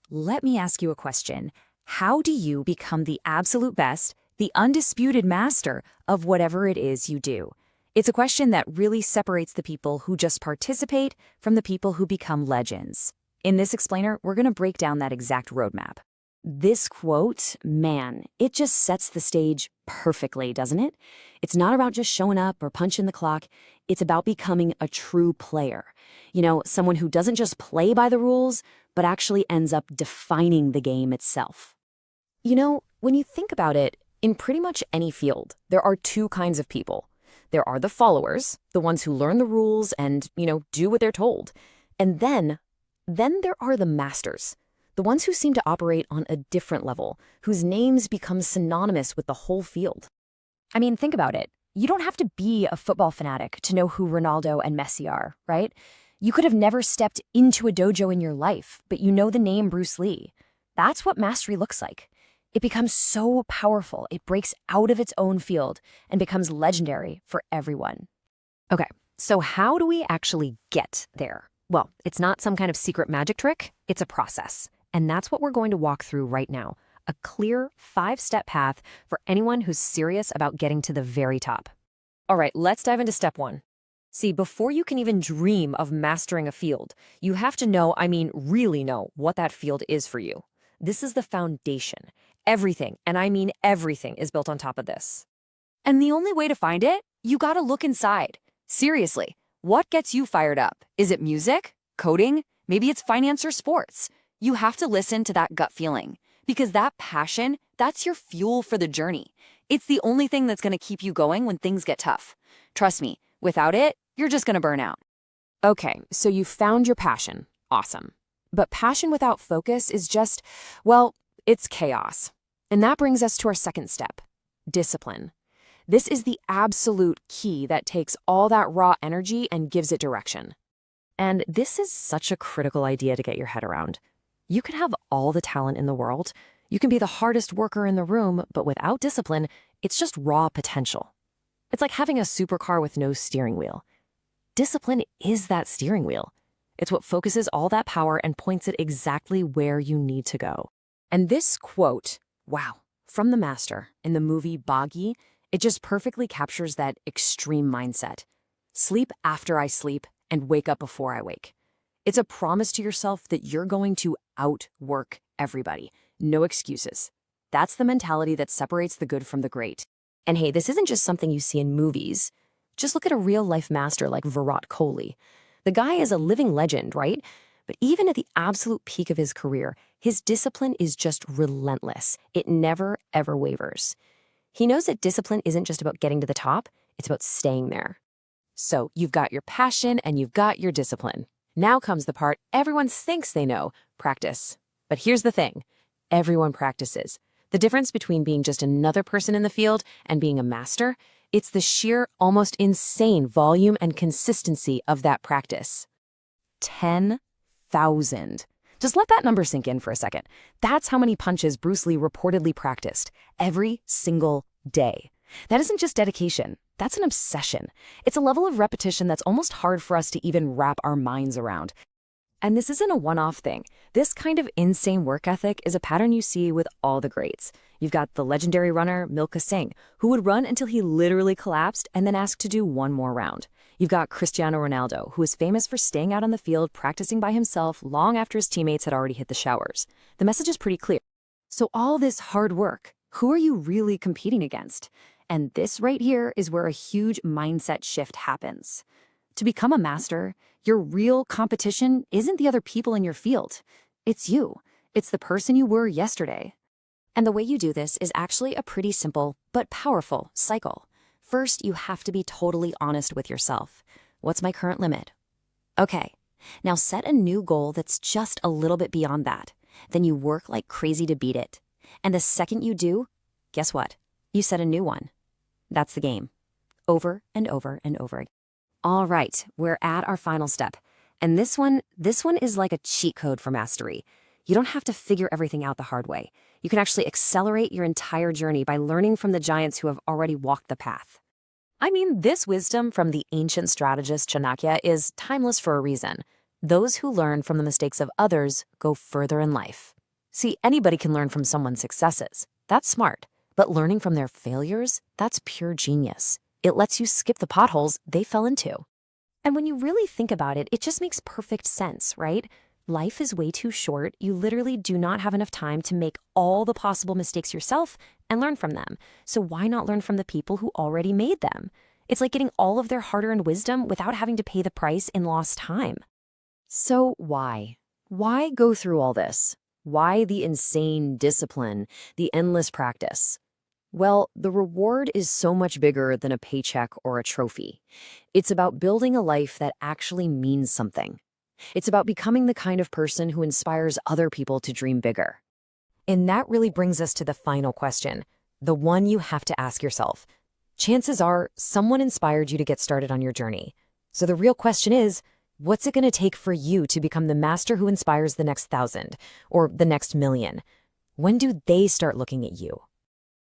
let me ask you a question. How do you become the absolute best, the undisputed master of whatever it is you do? It's a question that really separates the people who just participate from the people who become legends. In this explainer, we're going to break down that exact roadmap. This quote, man, it just sets the stage perfectly, doesn't it? It's not about just showing up or punching the clock. It's about becoming a true player. Someone who doesn't just play by the rules, but actually ends up defining the game itself. When you think about it, in pretty much any field, there are two kinds of people. There are the followers, the ones who learn the rules and, do what they're told. And then there are the masters, the ones who seem to operate on a different level, whose names become synonymous with the whole field. I mean, think about it. You don't have to be a football fanatic to know who Ronaldo and Messi are, right? You could have never stepped into a dojo in your life, but you know the name Bruce Lee. That's what mastery looks like. It becomes so powerful, it breaks out of its own field and becomes legendary for everyone. Okay, so how do we actually get there? Well, it's not some kind of secret magic trick, it's a process. And that's what we're going to walk through right now. A clear 5-step path for anyone who's serious about getting to the very top. All right, let's dive into step 1. See, before you can even dream of mastering a field, you have to know, really know what that field is for you. This is the foundation. Everything, and I mean everything, is built on top of this. And the only way to find it, you gotta look inside. Seriously, what gets you fired up? Is it music? Coding? Maybe it's finance or sports. You have to listen to that gut feeling, because that passion, that's your fuel for the journey. It's the only thing that's gonna keep you going when things get tough. Trust me, without it, you're just gonna burn out. Okay, so you found your passion. Awesome. But passion without focus is just, well, it's chaos. And that brings us to our second step, discipline. This is the absolute key that takes all that raw energy and gives it direction. And this is such a critical idea to get your head around. You can have all the talent in the world. You can be the hardest worker in the room, but without discipline, it's just raw potential. It's like having a supercar with no steering wheel. Discipline is that steering wheel. It's what focuses all that power and points it exactly where you need to go. And this quote, wow, from the master in the movie Boggy, it just perfectly captures that extreme mindset. Sleep after I sleep and wake up before I wake. It's a promise to yourself that you're going to outwork everybody. No excuses. That's the mentality that separates the good from the great. And hey, this isn't just something you see in movies. Just look at a real-life master like Virat Kohli. The guy is a living legend, right? But even at the absolute peak of his career, his discipline is just relentless. It never, ever wavers. He knows that discipline isn't just about getting to the top, it's about staying there. So you've got your passion and you've got your discipline. Now comes the part everyone thinks they know, practice. But here's the thing, everyone practices. The difference between being just another person in the field and being a master, it's the sheer, almost insane volume and consistency of that practice. 10,000. Just let that number sink in for a second. That's how many punches Bruce Lee reportedly practiced every single day. That isn't just dedication. That's an obsession. It's a level of repetition that's almost hard for us to even wrap our minds around. And this isn't a one-off thing. This kind of insane work ethic is a pattern you see with all the greats. You've got the legendary runner Milkha Singh, who would run until he literally collapsed and then asked to do one more round. You've got Cristiano Ronaldo, who is famous for staying out on the field practicing by himself long after his teammates had already hit the showers. The message is pretty clear. So all this hard work, who are you really competing against? And this right here is where a huge mindset shift happens. To become a master, your real competition isn't the other people in your field. It's you. It's the person you were yesterday. And the way you do this is actually a pretty simple but powerful cycle. First, you have to be totally honest with yourself. What's my current limit? Okay, now set a new goal that's just a little bit beyond that. Then you work like crazy to beat it. And the second you do, guess what? You set a new one. That's the game. Over and over and over again. All right, we're at our final step. And this one is like a cheat code for mastery. You don't have to figure everything out the hard way. You can actually accelerate your entire journey by learning from the giants who have already walked the path. I mean, this wisdom from the ancient strategist Chanakya is timeless for a reason. Those who learn from the mistakes of others go further in life. See, anybody can learn from someone's successes. That's smart. But learning from their failures, that's pure genius. It lets you skip the potholes they fell into. And when you really think about it, it just makes perfect sense, right? Life is way too short. You literally do not have enough time to make all the possible mistakes yourself and learn from them. So why not learn from the people who already made them? It's like getting all of their hard-earned wisdom without having to pay the price in lost time. So why? Why go through all this? Why the insane discipline, the endless practice? Well, the reward is so much bigger than a paycheck or a trophy. It's about building a life that actually means something. It's about becoming the kind of person who inspires other people to dream bigger. And that really brings us to the final question, the one you have to ask yourself. Chances are someone inspired you to get started on your journey. So the real question is, what's it going to take for you to become the master who inspires the next 1,000 or the next million? When do they start looking at you?